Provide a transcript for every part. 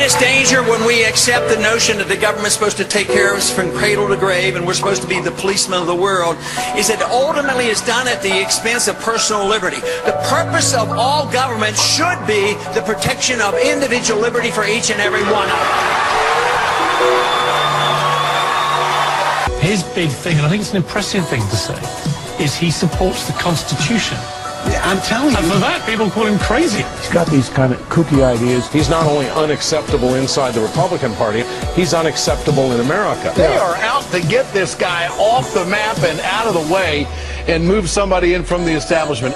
greatest danger when we accept the notion that the government's supposed to take care of us from cradle to grave and we're supposed to be the policemen of the world is that ultimately it's done at the expense of personal liberty. The purpose of all government should be the protection of individual liberty for each and every one of them. His big thing, and I think it's an impressive thing to say, is he supports the Constitution. Yeah, I'm telling you. And for that, people call him crazy. He's got these kind of kooky ideas. He's not only unacceptable inside the Republican Party, he's unacceptable in America. They are out to get this guy off the map and out of the way and move somebody in from the establishment.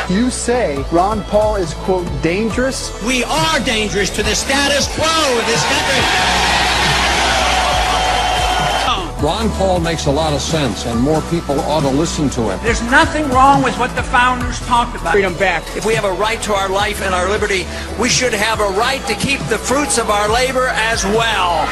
You say Ron Paul is, quote, dangerous? We are dangerous to the status quo of this country. Ron Paul makes a lot of sense, and more people ought to listen to him. There's nothing wrong with what the founders talked about. Freedom back. If we have a right to our life and our liberty, we should have a right to keep the fruits of our labor as well.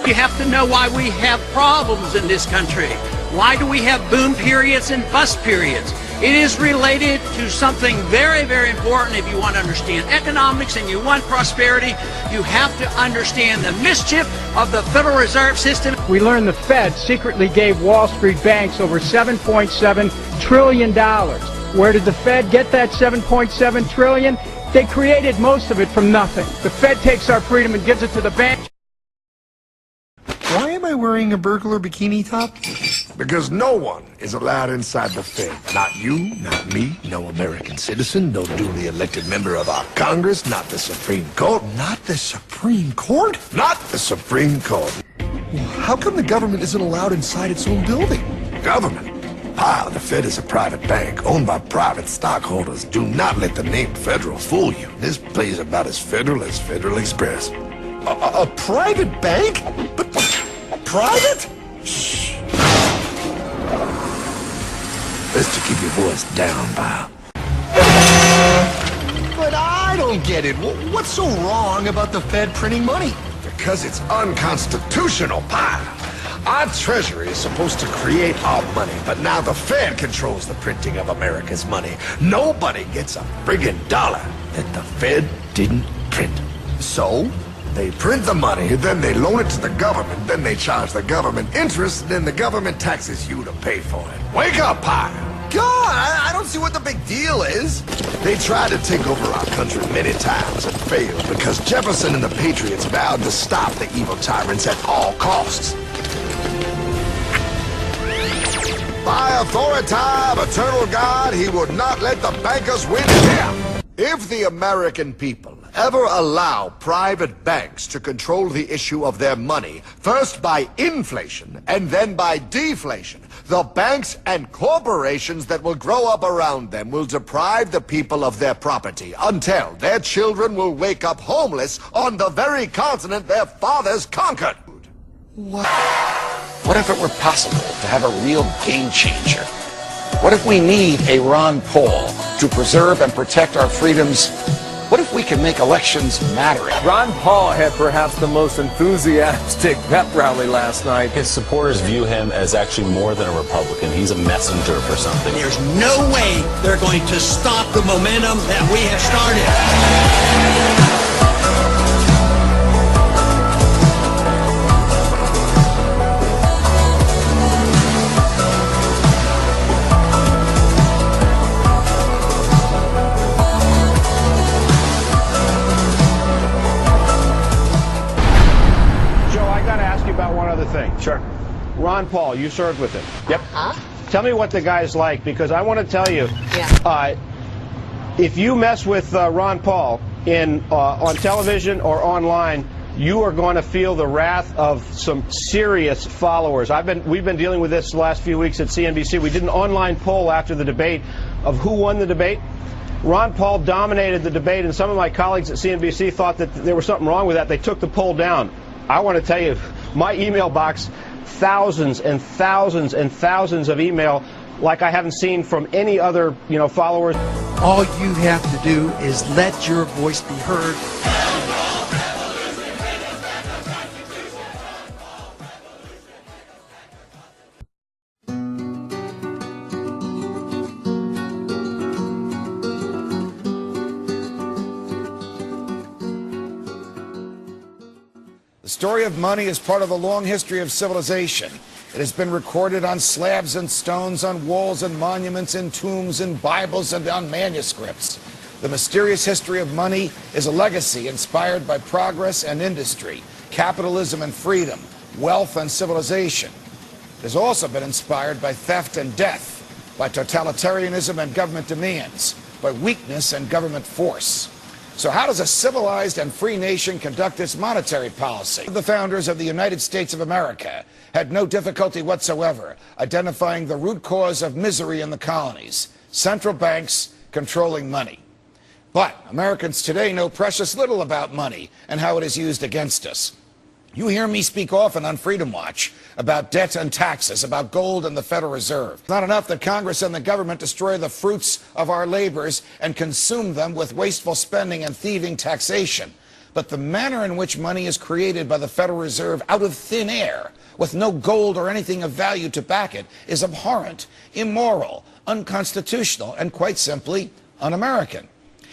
You have to know why we have problems in this country. Why do we have boom periods and bust periods? It is related to something very, very important if you want to understand economics and you want prosperity. You have to understand the mischief of the Federal Reserve System. We learned the Fed secretly gave Wall Street banks over $7.7 trillion. Where did the Fed get that $7.7 trillion? They created most of it from nothing. The Fed takes our freedom and gives it to the banks. Why am I wearing a burglar bikini top? Because no one is allowed inside the Fed. Not you, not me, no American citizen, no duly elected member of our Congress, not the Supreme Court. Not the Supreme Court? Not the Supreme Court. Well, how come the government isn't allowed inside its own building? Government? Wow, the Fed is a private bank owned by private stockholders. Do not let the name Federal fool you. This place is about as Federal as Federal Express. A private bank? But private? Shh. Best to keep your voice down, pal. But I don't get it. What's so wrong about the Fed printing money? Because it's unconstitutional, pal. Our Treasury is supposed to create our money, but now the Fed controls the printing of America's money. Nobody gets a friggin' dollar that the Fed didn't print. So? They print the money, then they loan it to the government, then they charge the government interest, then the government taxes you to pay for it. Wake up, pal! God, I don't see what the big deal is. They tried to take over our country many times and failed because Jefferson and the Patriots vowed to stop the evil tyrants at all costs. By authority of eternal God, he would not let the bankers win here. If the American people ever allow private banks to control the issue of their money, first by inflation and then by deflation, the banks and corporations that will grow up around them will deprive the people of their property until their children will wake up homeless on the very continent their fathers conquered. What if it were possible to have a real game changer? What if we need a Ron Paul to preserve and protect our freedoms? What if we can make elections matter? Ron Paul had perhaps the most enthusiastic pep rally last night. His supporters view him as actually more than a Republican. He's a messenger for something. There's no way they're going to stop the momentum that we have started. Sure. Ron Paul, you served with him. Yep. Tell me what the guy's like, because I want to tell you, if you mess with Ron Paul on television or online, you are going to feel the wrath of some serious followers. We've been dealing with this the last few weeks at CNBC. We did an online poll after the debate of who won the debate. Ron Paul dominated the debate, and some of my colleagues at CNBC thought that there was something wrong with that. They took the poll down. I want to tell you, my email box, thousands and thousands and thousands of email like I haven't seen from any other, followers. All you have to do is let your voice be heard. The story of money is part of a long history of civilization. It has been recorded on slabs and stones, on walls and monuments, in tombs, in Bibles, and on manuscripts. The mysterious history of money is a legacy inspired by progress and industry, capitalism and freedom, wealth and civilization. It has also been inspired by theft and death, by totalitarianism and government demands, by weakness and government force. So how does a civilized and free nation conduct its monetary policy? The founders of the United States of America had no difficulty whatsoever identifying the root cause of misery in the colonies: central banks controlling money. But Americans today know precious little about money and how it is used against us. You hear me speak often on Freedom Watch about debt and taxes, about gold and the Federal Reserve. It's not enough that Congress and the government destroy the fruits of our labors and consume them with wasteful spending and thieving taxation. But the manner in which money is created by the Federal Reserve out of thin air, with no gold or anything of value to back it, is abhorrent, immoral, unconstitutional, and quite simply un-American.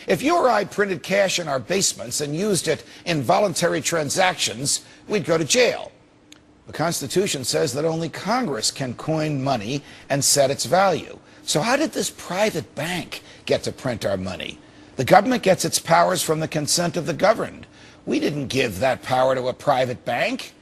If you or I printed cash in our basements and used it in voluntary transactions, we'd go to jail. The Constitution says that only Congress can coin money and set its value. So how did this private bank get to print our money? The government gets its powers from the consent of the governed. We didn't give that power to a private bank.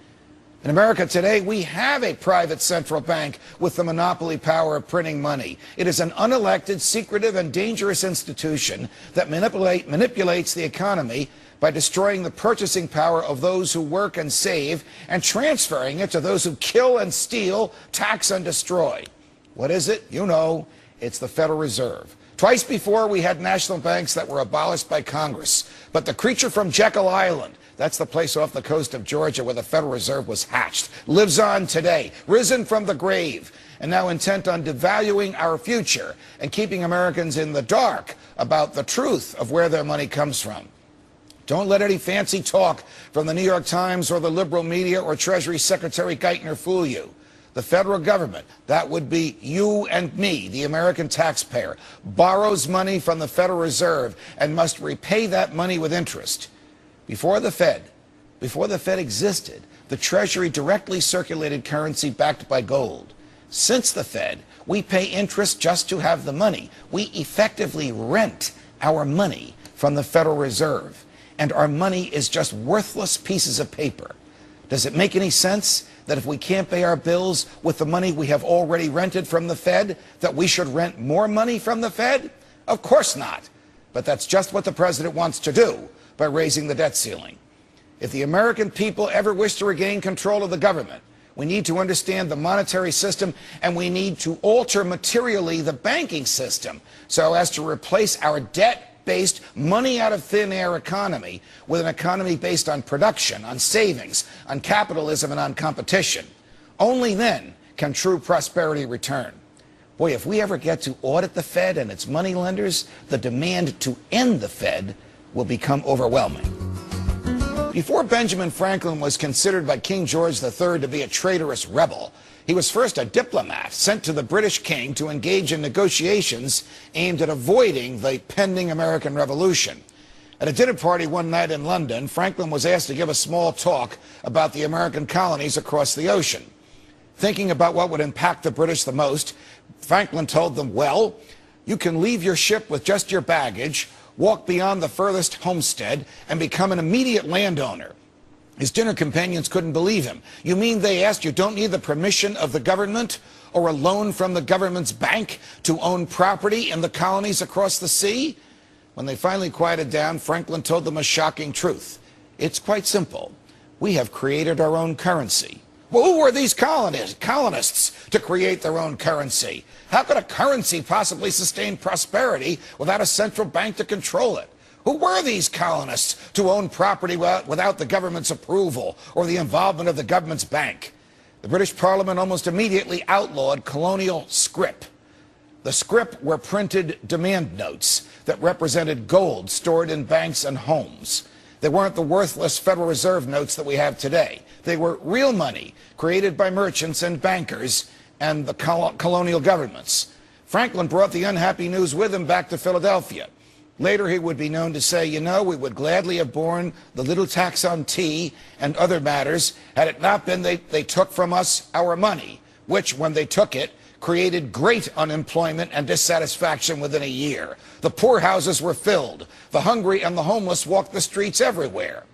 In America today, we have a private central bank with the monopoly power of printing money. It is an unelected, secretive, and dangerous institution that manipulates the economy by destroying the purchasing power of those who work and save and transferring it to those who kill and steal, tax and destroy. What is it? You know, it's the Federal Reserve. Twice before, we had national banks that were abolished by Congress. But the creature from Jekyll Island, that's the place off the coast of Georgia where the Federal Reserve was hatched, lives on today, risen from the grave, and now intent on devaluing our future and keeping Americans in the dark about the truth of where their money comes from. Don't let any fancy talk from the New York Times or the liberal media or Treasury Secretary Geithner fool you. The federal government, that would be you and me, the American taxpayer, borrows money from the Federal Reserve and must repay that money with interest. Before the Fed existed, the Treasury directly circulated currency backed by gold. Since the Fed, we pay interest just to have the money. We effectively rent our money from the Federal Reserve, and our money is just worthless pieces of paper. Does it make any sense that if we can't pay our bills with the money we have already rented from the Fed, that we should rent more money from the Fed? Of course not. But that's just what the president wants to do by raising the debt ceiling. If the American people ever wish to regain control of the government, we need to understand the monetary system, and we need to alter materially the banking system so as to replace our debt-based, money-out-of-thin-air economy with an economy based on production, on savings, on capitalism, and on competition. Only then can true prosperity return. Boy, if we ever get to audit the Fed and its money lenders, the demand to end the Fed will become overwhelming. Before Benjamin Franklin was considered by King George III to be a traitorous rebel, he was first a diplomat sent to the British king to engage in negotiations aimed at avoiding the pending American Revolution. At a dinner party one night in London, Franklin was asked to give a small talk about the American colonies across the ocean. Thinking about what would impact the British the most, Franklin told them, well, you can leave your ship with just your baggage, walk beyond the furthest homestead, and become an immediate landowner. His dinner companions couldn't believe him. You mean, they asked, you don't need the permission of the government or a loan from the government's bank to own property in the colonies across the sea? When they finally quieted down, Franklin told them a shocking truth. It's quite simple. We have created our own currency. Well, who were these colonists to create their own currency? How could a currency possibly sustain prosperity without a central bank to control it? Who were these colonists to own property without the government's approval or the involvement of the government's bank? The British Parliament almost immediately outlawed colonial scrip. The scrip were printed demand notes that represented gold stored in banks and homes. They weren't the worthless Federal Reserve notes that we have today. They were real money created by merchants and bankers and the colonial governments. Franklin brought the unhappy news with him back to Philadelphia. Later, he would be known to say, you know, we would gladly have borne the little tax on tea and other matters had it not been they took from us our money, which, when they took it, created great unemployment and dissatisfaction within a year. The poorhouses were filled. The hungry and the homeless walked the streets everywhere.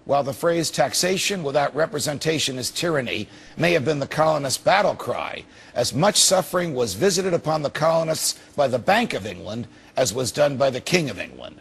While the phrase taxation without representation is tyranny may have been the colonists' battle cry, as much suffering was visited upon the colonists by the Bank of England as was done by the King of England.